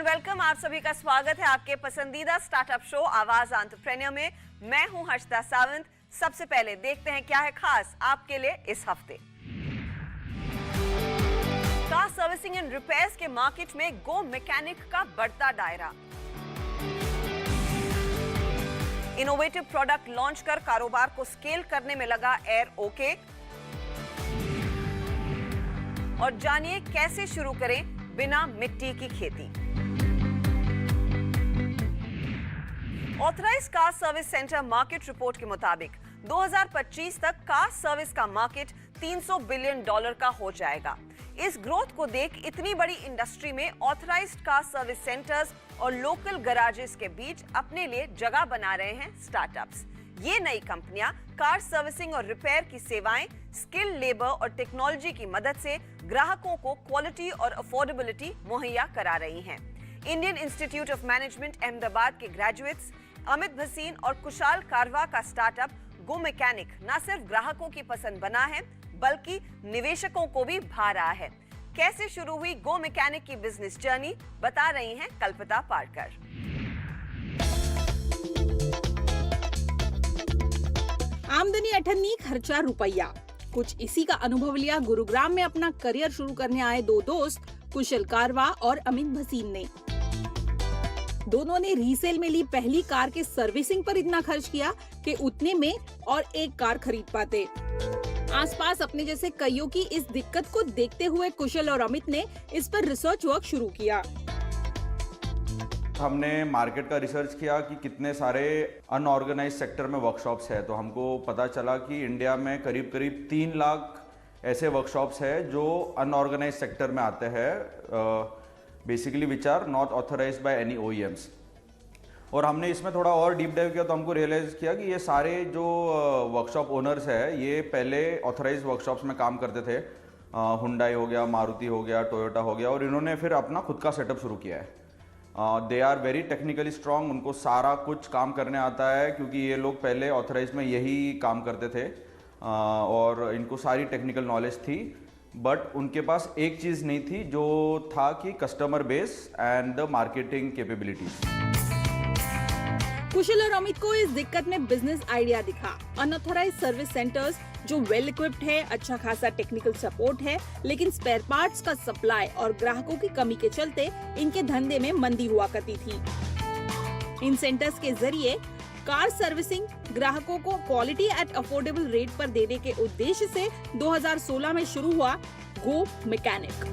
Welcome. आप सभी का स्वागत है आपके पसंदीदा स्टार्टअप शो आवाज एंटरप्रेन्योर में। मैं हूं हर्षदा सावंत। सबसे पहले देखते हैं क्या है खास आपके लिए इस हफ्ते। कार सर्विसिंग एंड रिपेयर्स के मार्केट में गो मैकेनिक का बढ़ता दायरा। इनोवेटिव प्रोडक्ट लॉन्च कर कारोबार को स्केल करने में लगा एयर ओके। और जानिए कैसे शुरू करें बिना मिट्टी की खेती। Authorised car service centre market report के मुताबिक 2025 तक कार सर्विस का मार्केट $300 बिलियन का हो जाएगा। इस ग्रोथ को देख इतनी बड़ी इंडस्ट्री में ऑथराइज्ड कार सर्विस सेंटर्स और लोकल गैराजेस के बीच अपने लिए जगह बना रहे हैं स्टार्टअप्स। ये नई कंपनियां कार सर्विसिंग और रिपेयर की सेवाएं स्किल लेबर और टेक्नोलॉजी की मदद से ग्राहकों को क्वालिटी और अफोर्डेबिलिटी मुहैया करा रही हैं। Indian institute of management Ahmedabad के ग्रेजुएट्स अमित भसीन और कुशाल कारवा का स्टार्टअप गो मैकेनिक न सिर्फ ग्राहकों की पसंद बना है बल्कि निवेशकों को भी भा रहा है। कैसे शुरू हुई गो मैकेनिक की बिजनेस जर्नी बता रही हैं कल्पना पारकर। आमदनी 98, खर्चा रुपया। कुछ इसी का अनुभव लिया गुरुग्राम में अपना करियर शुरू करने आए दो दोस्त कुशल कारवा और अमित भसीन ने। दोनों ने रीसेल में ली पहली कार के सर्विसिंग पर इतना खर्च किया कि उतने में और एक कार खरीद पाते। आसपास अपने जैसे कईयों की इस दिक्कत को देखते हुए कुशल और अमित ने इस पर रिसर्च वर्क शुरू किया। हमने मार्केट का रिसर्च किया कि कितने सारे अनऑर्गेनाइज सेक्टर में वर्कशॉप्स है, तो हमको पता चला कि इंडिया में करीब करीब 3 लाख ऐसे वर्कशॉप्स है जो अनऑर्गेनाइज सेक्टर में आते हैं, basically which are not authorised by any OEMs। और हमने इसमें थोड़ा और डीप डाइव किया तो हमको रियलाइज़ किया कि ये सारे जो वर्कशॉप ओनर्स है ये पहले ऑथराइज वर्कशॉप्स में काम करते थे। हुंडई हो गया, मारुति हो गया, टोयोटा हो गया, और इन्होंने फिर अपना खुद का सेटअप शुरू किया है। They are very technically strong, उनको सारा कुछ काम करने आता है क्योंकि ये लोग पहले ऑथराइज में यही काम करते थे और इनको सारी टेक्निकल नॉलेज थी। बट उनके पास एक चीज़ नहीं थी जो था कि customer base and the marketing capabilities. Kushal और अमित को इस दिक्कत में बिजनेस आइडिया दिखा। अनऑथराइज सर्विस सेंटर्स जो वेल इक्विप्ड है, अच्छा खासा टेक्निकल सपोर्ट है, लेकिन स्पेयर पार्ट्स का सप्लाई और ग्राहकों की कमी के चलते इनके धंधे में मंदी हुआ करती थी। इन सेंटर्स के जरिए कार सर्विसिंग ग्राहकों को क्वालिटी एट अफोर्डेबल रेट पर देने के उद्देश्य से 2016 में शुरू हुआ गो मैकेनिक।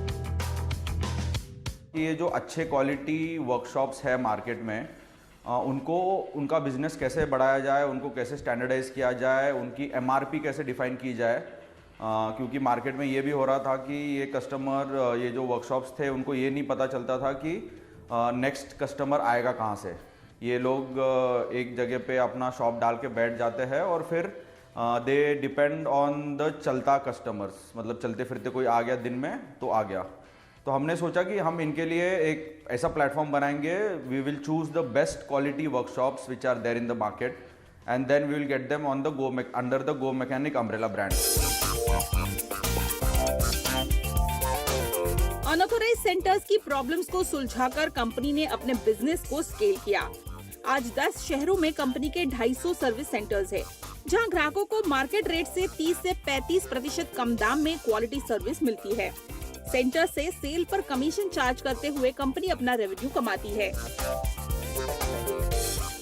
ये जो अच्छे क्वालिटी वर्कशॉप्स है मार्केट में, उनको उनका बिजनेस कैसे बढ़ाया जाए, उनको कैसे स्टैंडर्डाइज किया जाए, उनकी MRP कैसे डिफाइन की जाए, क्योंकि मार्केट में ये भी हो रहा था कि ये कस्टमर, ये जो वर्कशॉप्स थे उनको ये नहीं पता चलता था कि नेक्स्ट कस्टमर आएगा कहाँ से। ये लोग एक जगह पे अपना शॉप डाल के बैठ जाते हैं और फिर दे डिपेंड ऑन द चलता कस्टमर्स, मतलब चलते फिरते कोई आ गया दिन में तो आ गया। तो हमने सोचा कि हम इनके लिए एक ऐसा प्लेटफॉर्म बनाएंगे, we will choose the best quality workshops which are there in the market and then we will get them on the under the GoMechanic umbrella brand. Unauthorised centres की प्रॉब्लम्स को सुलझाकर company ने अपने business को scale किया। आज 10 शहरों में कंपनी के 250 सर्विस सेंटर्स है, जहां ग्राहकों को मार्केट रेट से 30 से 35% कम दाम में क्वालिटी सर्विस मिलती है। सेंटर से सेल पर कमीशन चार्ज करते हुए कंपनी अपना रेवेन्यू कमाती है।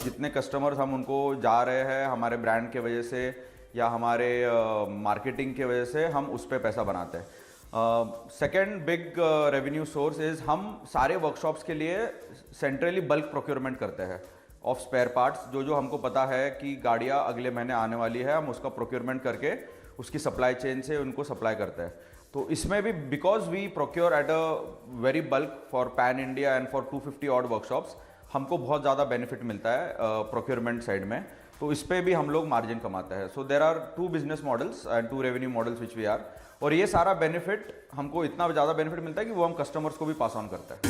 जितने कस्टमर्स हम उनको जा रहे हैं हमारे ब्रांड के वजह से या हमारे मार्केटिंग के वजह से, हम उस पर पैसा बनाते हैं। Second big revenue source is हम सारे वर्कशॉप्स के लिए सेंट्रली बल्क प्रोक्योरमेंट करते हैं ऑफ स्पेयर पार्ट्स। जो हमको पता है कि गाड़ियाँ अगले महीने आने वाली है, हम उसका प्रोक्योरमेंट करके उसकी सप्लाई चेन से उनको सप्लाई करते हैं। तो इसमें भी because we procure at a very bulk for pan India and for 250 odd workshops, हमको बहुत ज़्यादा बेनिफिट मिलता है प्रोक्योरमेंट साइड में। तो इस पर भी हम लोग मार्जिन कमाते हैं। So there are 2 business models and 2 revenue models which we are, और ये सारा बेनिफिट हमको इतना ज़्यादा बेनिफिट मिलता है कि वो हम कस्टमर्स को भी पास ऑन करते हैं।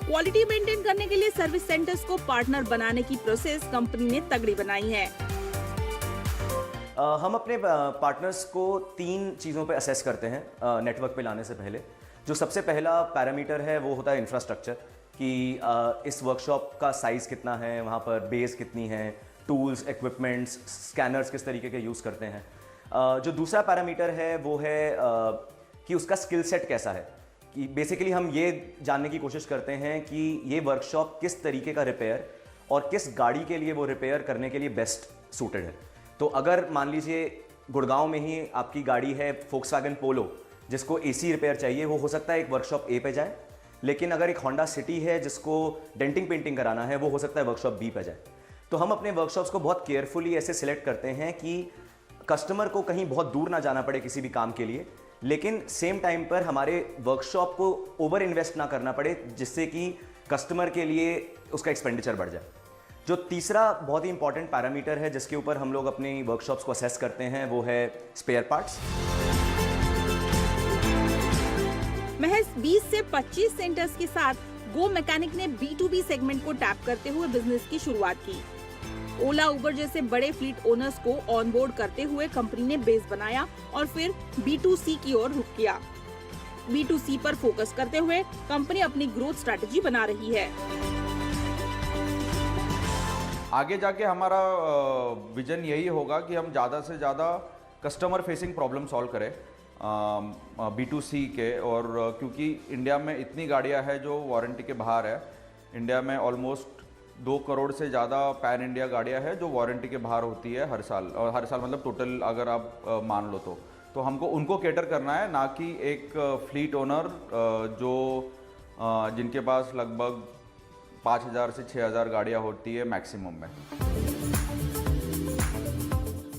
क्वालिटी मेंटेन करने के लिए सर्विस सेंटर्स को पार्टनर बनाने की प्रोसेस कंपनी ने तगड़ी बनाई है। हम अपने पार्टनर्स को 3 चीज़ों पे असेस करते हैं नेटवर्क पे लाने से पहले। जो सबसे पहला पैरामीटर है वो होता है इंफ्रास्ट्रक्चर, कि इस वर्कशॉप का साइज़ कितना है, वहाँ पर बेस कितनी है, टूल्स, इक्विपमेंट्स, स्कैनर्स किस तरीके के यूज़ करते हैं। जो दूसरा पैरामीटर है वो है कि उसका स्किल सेट कैसा है, कि बेसिकली हम ये जानने की कोशिश करते हैं कि ये वर्कशॉप किस तरीके का रिपेयर और किस गाड़ी के लिए वो रिपेयर करने के लिए बेस्ट सूटेड है। तो अगर मान लीजिए गुड़गांव में ही आपकी गाड़ी है फोक्सवैगन पोलो, जिसको एसी रिपेयर चाहिए, वो हो सकता है एक वर्कशॉप ए पे जाए, लेकिन अगर एक होंडा सिटी है जिसको डेंटिंग पेंटिंग कराना है, वो हो सकता है वर्कशॉप बी पे जाए। तो हम अपने वर्कशॉप्स को बहुत केयरफुली ऐसे सिलेक्ट करते हैं कि कस्टमर को कहीं बहुत दूर ना जाना पड़े किसी भी काम के लिए, लेकिन सेम टाइम पर हमारे वर्कशॉप को ओवर इन्वेस्ट ना करना पड़े, जिससे कि कस्टमर के लिए उसका एक्सपेंडिचर बढ़ जाए। जो तीसरा बहुत ही इंपॉर्टेंट पैरामीटर है जिसके ऊपर हम लोग अपनी वर्कशॉप्स को असेस करते हैं वो है स्पेयर पार्ट्स। महज 20 से 25 सेंटर्स के साथ गो मैकेनिक ने B2B सेगमेंट को टैप करते हुए बिजनेस की शुरुआत की। ओला, उबर जैसे बड़े फ्लीट ओनर्स को ऑनबोर्ड करते हुए कंपनी ने बेस बनाया और फिर B2C की ओर रुख किया। B2C पर फोकस करते हुए कंपनी अपनी ग्रोथ स्ट्रेटजी बना रही है। आगे जाके हमारा विजन यही होगा कि हम ज़्यादा से ज़्यादा कस्टमर फेसिंग प्रॉब्लम सॉल्व करें B2C के, और क्योंकि इंडिया में इतनी गाड़ियां हैं जो वारंटी के बाहर है। इंडिया में ऑलमोस्ट 2 करोड़ से ज़्यादा पैन इंडिया गाड़ियां हैं जो वारंटी के बाहर होती है हर साल, और हर साल मतलब टोटल अगर आप मान लो तो हमको उनको कैटर करना है, ना कि एक फ्लीट ओनर जो जिनके पास लगभग 5,000 से 6,000 गाड़ियां होती है मैक्सिमम में।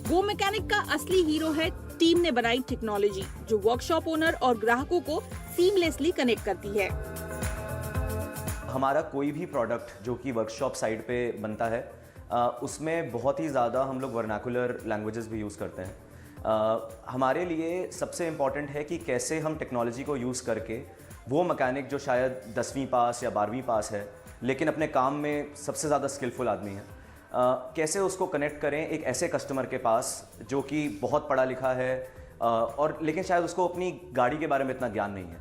गो मैकेनिक का असली हीरो है टीम ने बनाई टेक्नोलॉजी, जो वर्कशॉप ओनर और ग्राहकों को सीमलेसली कनेक्ट करती है। हमारा कोई भी प्रोडक्ट जो कि वर्कशॉप साइड पे बनता है, उसमें बहुत ही ज़्यादा हम लोग वर्नाकुलर लैंग्वेजेस भी यूज़ करते हैं। हमारे लिए सबसे इम्पॉर्टेंट है कि कैसे हम टेक्नोलॉजी को यूज़ करके वो मैकेनिक जो शायद 10वीं पास या 12वीं पास है लेकिन अपने काम में सबसे ज़्यादा स्किलफुल आदमी है, कैसे उसको कनेक्ट करें एक ऐसे कस्टमर के पास जो कि बहुत पढ़ा लिखा है और लेकिन शायद उसको अपनी गाड़ी के बारे में इतना ज्ञान नहीं है।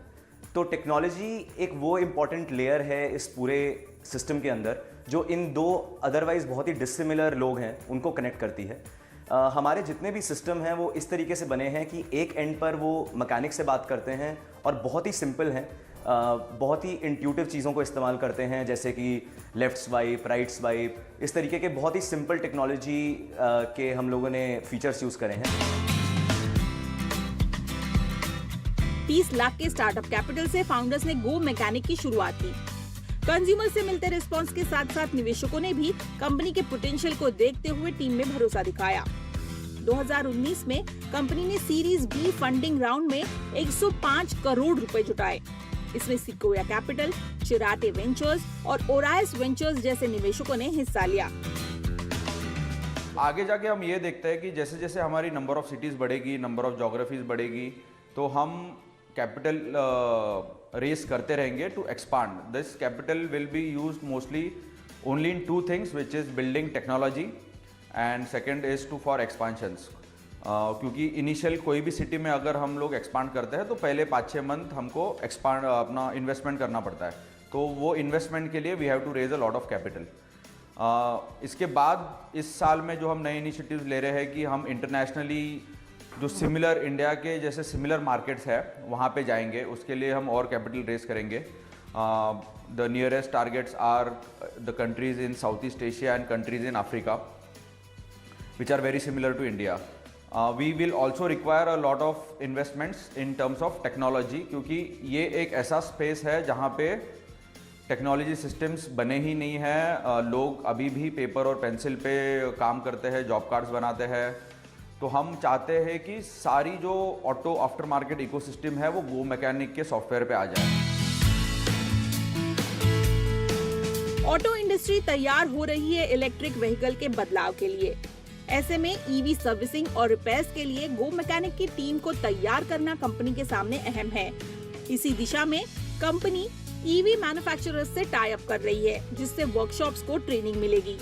तो टेक्नोलॉजी एक वो इम्पॉर्टेंट लेयर है इस पूरे सिस्टम के अंदर, जो इन दो अदरवाइज़ बहुत ही डिसिमिलर लोग हैं उनको कनेक्ट करती है। हमारे जितने भी सिस्टम हैं वो इस तरीके से बने हैं कि एक एंड पर वो मैकेनिक से बात करते हैं और बहुत ही सिंपल हैं, बहुत ही इंट्यूटिव चीज़ों को इस्तेमाल करते हैं, जैसे कि लेफ़्ट स्वाइप, राइट स्वाइप, इस तरीके के बहुत ही सिंपल टेक्नोलॉजी के हम लोगों ने फीचर्स यूज़ करे हैं। 30 लाख के स्टार्टअप कैपिटल से फाउंडर्स ने गो मैकेनिक की शुरुआत की। कंज्यूमर से मिलते रिस्पांस के साथ साथ निवेशकों ने भी कंपनी के पोटेंशियल को देखते हुए टीम में भरोसा दिखाया। 2019 में कंपनी ने सीरीज बी फंडिंग राउंड में 105 करोड़ रुपए जुटाए। इसमें सिक्वोया कैपिटल, चिराटे वेंचर्स और ओराइस वेंचर्स जैसे निवेशकों ने हिस्सा लिया। आगे जाके हम ये देखते हैं कि जैसे जैसे हमारी नंबर ऑफ सिटीज़ बढ़ेगी, नंबर ऑफ जोग्राफीज बढ़ेगी, तो हम कैपिटल रेस करते रहेंगे to expand. This capital will be used mostly only in 2 things, which is building technology and second is to for expansions. क्योंकि इनिशियल कोई भी सिटी में अगर हम लोग एक्सपांड करते हैं तो पहले 5-6 मंथ हमको एक्सपांड अपना इन्वेस्टमेंट करना पड़ता है, तो वो इन्वेस्टमेंट के लिए we have to raise a lot of capital. इसके बाद इस साल में जो हम नए इनिशिएटिव्स ले रहे हैं कि हम इंटरनेशनली जो सिमिलर इंडिया के जैसे सिमिलर मार्केट्स है वहाँ पे जाएंगे, उसके लिए हम और कैपिटल रेज करेंगे। The nearest targets are the countries in South East Asia and countries in Africa which are very similar to India. We will also require a lot of investments in terms of technology, क्योंकि ये एक ऐसा space है जहाँ पे technology systems बने ही नहीं हैं। लोग अभी भी पेपर और पेंसिल पे काम करते हैं, जॉब कार्ड्स बनाते हैं। तो हम चाहते हैं कि सारी जो ऑटो आफ्टर मार्केट इकोसिस्टम है वो गो मैकेनिक के सॉफ्टवेयर पे आ जाए। ऑटो इंडस्ट्री तैयार हो रही है इलेक्ट्रिक व्हीकल के बदलाव के लिए। ऐसे में ईवी सर्विसिंग और रिपेयर्स के लिए गो मैकेनिक की टीम को तैयार करना कंपनी के सामने अहम है। इसी दिशा में कंपनी ईवी मैन्युफैक्चरर्स से टाई अप कर रही है, जिससे वर्कशॉप्स को ट्रेनिंग मिलेगी।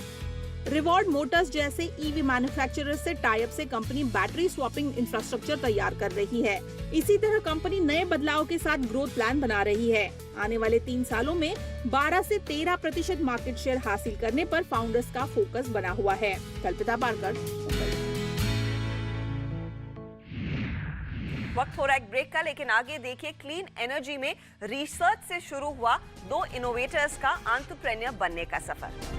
रिवॉर्ड मोटर्स जैसे ईवी मैन्युफैक्चरर से टाई अप से कंपनी बैटरी स्वैपिंग इंफ्रास्ट्रक्चर तैयार कर रही है। इसी तरह कंपनी नए बदलाव के साथ ग्रोथ प्लान बना रही है। आने वाले 3 सालों में 12 से 13% मार्केट शेयर हासिल करने पर फाउंडर्स का फोकस बना हुआ है। कल्पिता पारकर। वक्त हो रहा है एक ब्रेक का, लेकिन आगे देखिए क्लीन एनर्जी में रिसर्च से शुरू हुआ 2 इनोवेटर्स का एंटरप्रेन्योर बनने का सफर।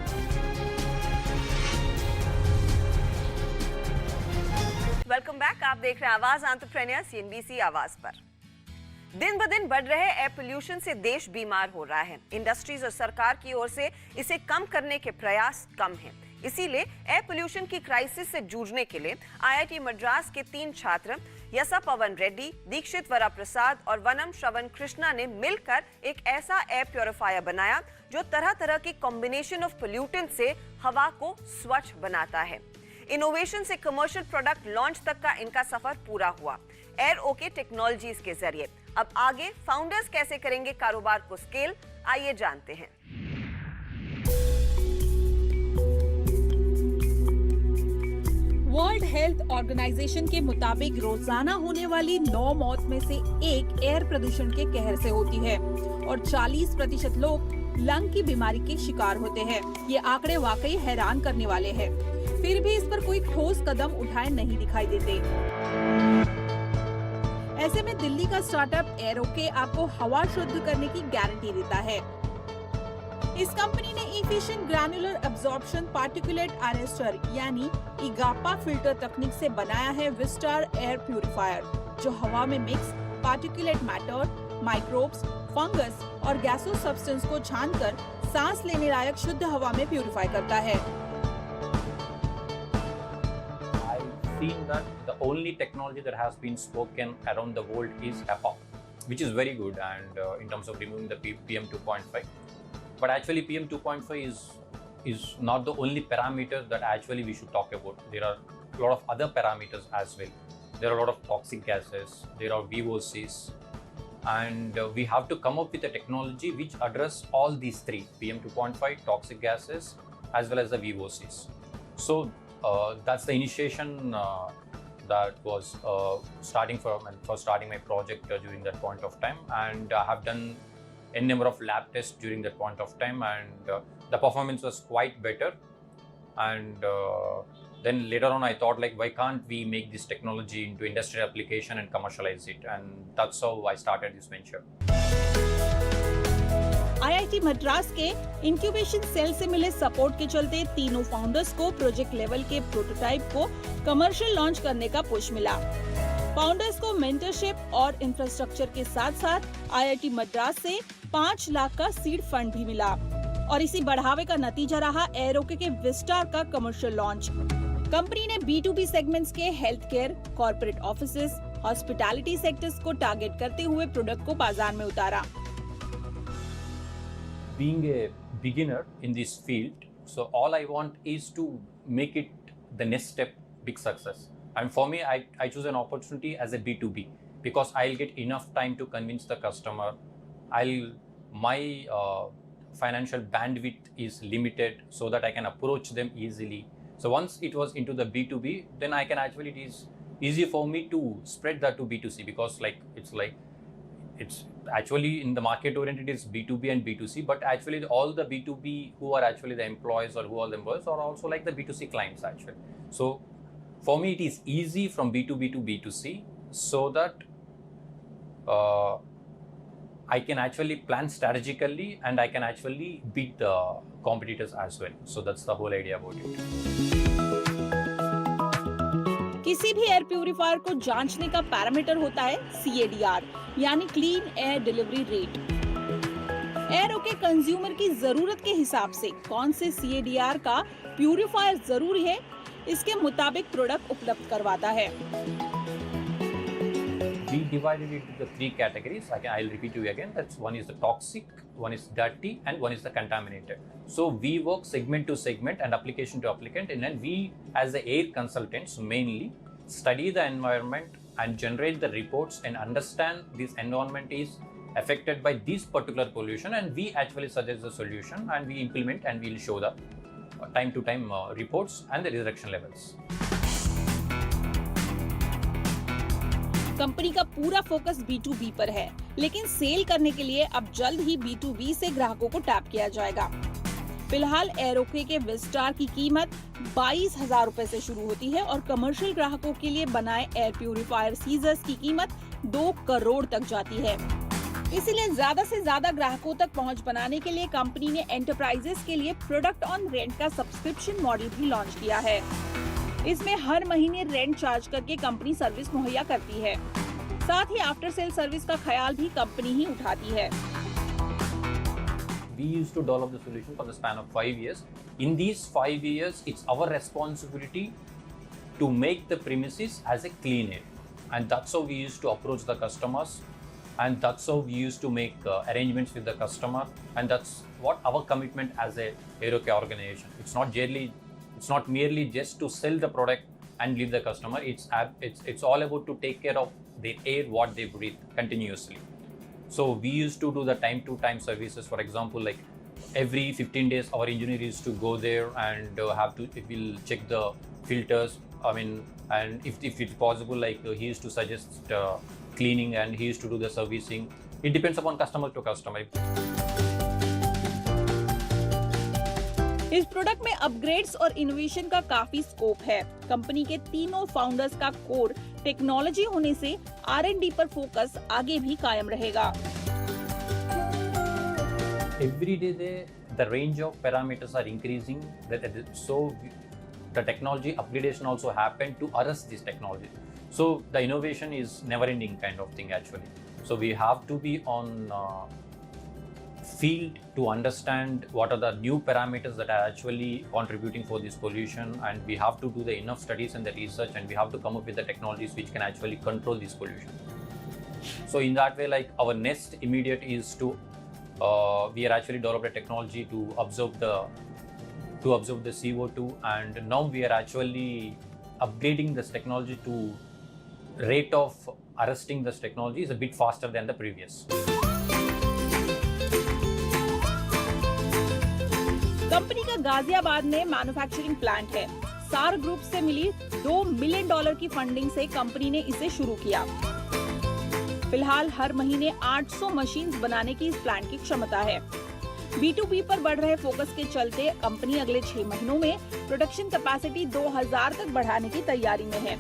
वेलकम बैक, आप देख रहे हैं आवाज एंटरप्रेन्योर CNBC आवाज पर। दिन ब दिन बढ़ रहे एयर पोल्यूशन से देश बीमार हो रहा है। इंडस्ट्रीज और सरकार की ओर से इसे कम करने के प्रयास कम हैं। इसीलिए एयर पोल्यूशन की क्राइसिस से जूझने के लिए IIT मद्रास के 3 छात्र यसा पवन रेड्डी, दीक्षित वरा प्रसाद और वनम श्रवण कृष्णा ने मिलकर एक ऐसा एयर प्योरीफायर बनाया जो तरह तरह की कॉम्बिनेशन ऑफ पोल्यूटेंट से हवा को स्वच्छ बनाता है। इनोवेशन से कमर्शियल प्रोडक्ट लॉन्च तक का इनका सफर पूरा हुआ एयर ओके टेक्नोलॉजीज के जरिए। अब आगे फाउंडर्स कैसे करेंगे कारोबार को स्केल, आइए जानते हैं। वर्ल्ड हेल्थ ऑर्गेनाइजेशन के मुताबिक रोजाना होने वाली 9 मौत में से 1 एयर प्रदूषण के कहर से होती है और 40% लोग लंग की बीमारी के शिकार होते हैं। ये आंकड़े वाकई हैरान करने वाले हैं। फिर भी इस पर कोई ठोस कदम उठाए नहीं दिखाई देते। ऐसे में दिल्ली का स्टार्टअप एयर ओके आपको हवा शुद्ध करने की गारंटी देता है। इस कंपनी ने efficient granular absorption particulate arrester यानी इगापा फिल्टर तकनीक से बनाया है विस्टार एयर प्यूरिफायर, जो हवा में mix particulate matter, microbes, fungus और गैसों सब्सटेंस को छानकर सांस लेने लायक शुद्ध हवा में प्यूरिफाई करता है। Seen that the only technology that has been spoken around the world is HEPA, which is very good and in terms of removing the PM 2.5. But actually PM 2.5 is not the only parameter that actually we should talk about. There are a lot of other parameters as well. There are a lot of toxic gases, there are VOCs, and we have to come up with a technology which address all these 3, PM 2.5, toxic gases, as well as the VOCs. So that's the initiation that was starting my project during that point of time, and I have done a number of lab tests during that point of time, and the performance was quite better. And then later on I thought, like, why can't we make this technology into industrial application and commercialize it, and that's how I started this venture. IIT Madras के incubation cell से मिले support के चलते तीनों founders को project level के prototype को commercial launch करने का पुश मिला। फाउंडर्स को मेंटरशिप और इंफ्रास्ट्रक्चर के साथ साथ IIT मद्रास से 5 लाख का सीड फंड भी मिला और इसी बढ़ावे का नतीजा रहा एयर ओके के विस्टार का कमर्शियल लॉन्च। कंपनी ने B2B सेगमेंट्स के health care, corporate offices, hospitality sectors को टारगेट करते हुए प्रोडक्ट को बाजार में उतारा। Being a beginner in this field, so all I want is to make it the next step big success. And for me, I choose an opportunity as a B2B because I'll get enough time to convince the customer. My financial bandwidth is limited so that I can approach them easily. So once it was into the B2B, then I can actually, it is easy for me to spread that to B2C because it's actually in the market oriented is B2B and B2C, but actually all the B2B who are actually the employees or who are the employees are also like the B2C clients actually. So for me it is easy from B2B to B2C so that I can actually plan strategically and I can actually beat the competitors as well. So that's the whole idea about it. किसी भी air purifier को जांचने का parameter होता है CADR यानी clean air delivery rate. Air okay consumer की जरूरत के हिसाब से कौन से CADR का प्यूरिफायर जरूरी है, इसके मुताबिक प्रोडक्ट उपलब्ध करवाता है। We divided it into the 3 categories. I'll repeat you again. That's one is the toxic, one is dirty, and one is the contaminated. So we work segment to segment and application to applicant, and then we, as the air consultants, mainly study the environment and generate the reports and understand this environment is affected by this particular pollution, and we actually suggest the solution and we implement and we'll show the time-to-time reports and the resurrection levels. Company का पूरा focus B2B पर है, लेकिन cell करने के लिए अब जल्द ही B2B से ग्राहकों को टैप किया जाएगा। फिलहाल एरोके के विस्टार की कीमत 22,000 रुपए से शुरू होती है और कमर्शियल ग्राहकों के लिए बनाए एयर प्यूरिफायर सीजर्स की कीमत 2 करोड़ तक जाती है। इसीलिए ज्यादा से ज्यादा ग्राहकों तक पहुंच बनाने के लिए कंपनी ने एंटरप्राइजेस के लिए प्रोडक्ट ऑन रेंट का सब्सक्रिप्शन मॉडल भी लॉन्च किया है। इसमें हर महीने रेंट चार्ज करके कंपनी सर्विस मुहैया करती है। साथ ही आफ्टर सेल सर्विस का ख्याल भी कंपनी ही उठाती है। We used to develop the solution for the span of 5 years. In these 5 years, it's our responsibility to make the premises as a clean air. And that's how we used to approach the customers. And that's how we used to make arrangements with the customer. And that's what our commitment as a Aeroke organization. It's not merely just to sell the product and leave the customer. It's all about to take care of the air what they breathe continuously. So we used to do the time-to-time services. For example, like every 15 days, our engineer used to go there and we'll check the filters. I mean, and if it's possible, like he used to suggest cleaning and he used to do the servicing. It depends upon customer to customer. इस product में upgrades और innovation का काफी scope है। Company के तीनों founders का core technology होने से R&D पर फोकस आगे भी कायम रहेगा। Every day, the range of parameters are increasing. So the technology upgradation also happened to arrest this technology. So the innovation is never-ending kind of thing actually. So we have to be on field to understand what are the new parameters that are actually contributing for this pollution, and we have to do the enough studies and the research, and we have to come up with the technologies which can actually control this pollution. So in that way, like our next immediate is to we are actually developed a technology to observe the CO2, and now we are actually upgrading this technology to rate of arresting this technology is a bit faster than the previous. Company का गाजियाबाद में manufacturing plant है। सार group से मिली $2 million की funding से company ने इसे शुरू किया। फिलहाल हर महीने 800 मशीन्स बनाने की इस प्लांट की क्षमता है। B2B पर बढ़ रहे फोकस के चलते कंपनी अगले 6 महीनों में प्रोडक्शन कैपेसिटी 2000 तक बढ़ाने की तैयारी में है।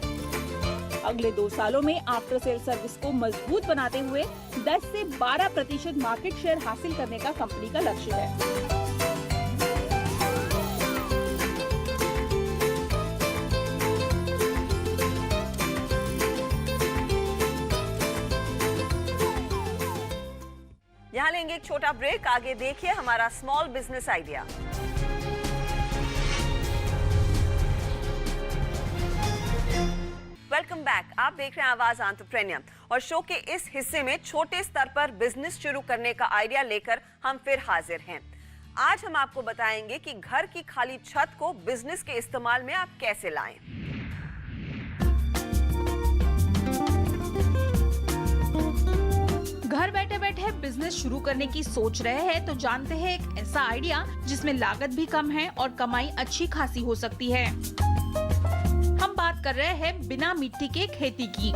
अगले 2 सालों में आफ्टर सेल सर्विस को मजबूत बनाते हुए 10 से 12% मार्केट शेयर हासिल करने का कंपनी का लक्ष्य है। यहाँ लेंगे एक छोटा ब्रेक। आगे देखिए हमारा small business idea. Welcome back. आप देख रहे हैं आवाज एंटरप्रेन्योर और शो के इस हिस्से में छोटे स्तर पर बिजनेस शुरू करने का आइडिया लेकर हम फिर हाजिर हैं। आज हम आपको बताएंगे कि घर की खाली छत को बिजनेस के इस्तेमाल में आप कैसे लाएं। घर बैठे बैठे बिजनेस शुरू करने की सोच रहे हैं तो जानते हैं एक ऐसा आइडिया जिसमें लागत भी कम है और कमाई अच्छी खासी हो सकती है। हम बात कर रहे हैं बिना मिट्टी के खेती की।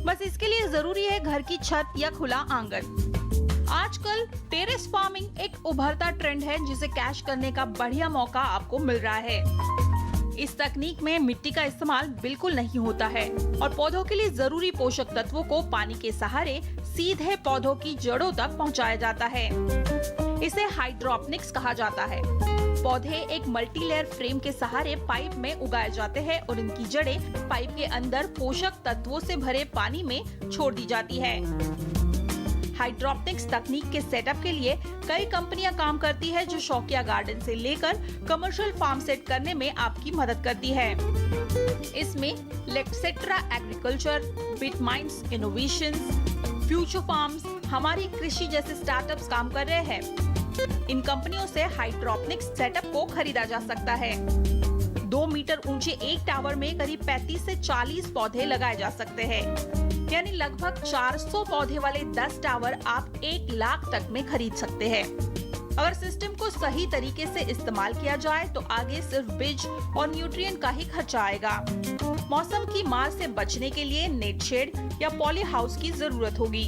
बस इसके लिए जरूरी है घर की छत या खुला आंगन। आजकल टेरेस फार्मिंग एक उभरता ट्रेंड है जिसे कैश करने का बढ़िया मौका आपको मिल रहा है। इस तकनीक में मिट्टी का इस्तेमाल बिल्कुल नहीं होता है और पौधों के लिए जरूरी पोषक तत्वों को पानी के सहारे सीधे पौधों की जड़ों तक पहुंचाया जाता है। इसे हाइड्रोपोनिक्स कहा जाता है। पौधे एक मल्टीलेयर फ्रेम के सहारे पाइप में उगाए जाते हैं और इनकी जड़ें पाइप के अंदर पोषक तत्वों से भरे पानी में छोड़ दी जाती है। हाइड्रोपोनिक्स तकनीक के सेटअप के लिए कई कंपनियां काम करती है जो शौकिया गार्डन से लेकर कमर्शियल फार्म सेट करने में आपकी मदद करती है। इसमें लेक्सेट्रा एग्रीकल्चर, बिटमाइंड्स इनोवेशंस, फ्यूचर फार्म्स, हमारी कृषि जैसे स्टार्टअप्स काम कर रहे हैं। इन कंपनियों से हाइड्रोपोनिक्स सेटअप को खरीदा जा सकता है। 2 मीटर ऊंचे एक टावर में करीब 35 से 40 पौधे लगाए जा सकते हैं, यानी लगभग 400 पौधे वाले 10 टावर आप 1 लाख तक में खरीद सकते हैं। अगर सिस्टम को सही तरीके से इस्तेमाल किया जाए तो आगे सिर्फ बीज और न्यूट्रिएंट का ही खर्चा आएगा। मौसम की मार से बचने के लिए नेट शेड या पॉली हाउस की जरूरत होगी।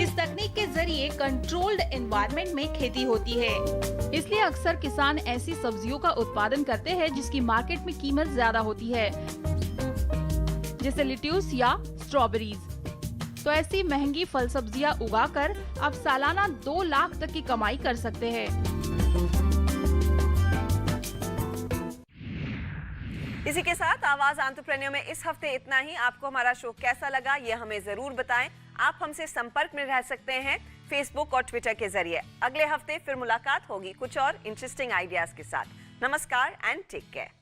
इस तकनीक के जरिए कंट्रोल्ड एनवायरनमेंट में खेती होती है, इसलिए अक्सर किसान ऐसी सब्जियों का उत्पादन करते हैं जिसकी मार्केट में कीमत ज्यादा होती है, जैसे लिट्यूस या स्ट्रॉबेरीज। तो ऐसी महंगी फल सब्जियां उगाकर आप सालाना 2 लाख तक की कमाई कर सकते हैं। इसी के साथ आवाज एंटरप्रेन्योर में इस हफ्ते इतना ही। आपको हमारा शो कैसा लगा ये हमें जरूर बताएं। आप हमसे संपर्क में रह सकते हैं फेसबुक और ट्विटर के जरिए। अगले हफ्ते फिर मुलाकात होगी कुछ और इंटरेस्टिंग आइडियाज के साथ। नमस्कार एंड टेक केयर।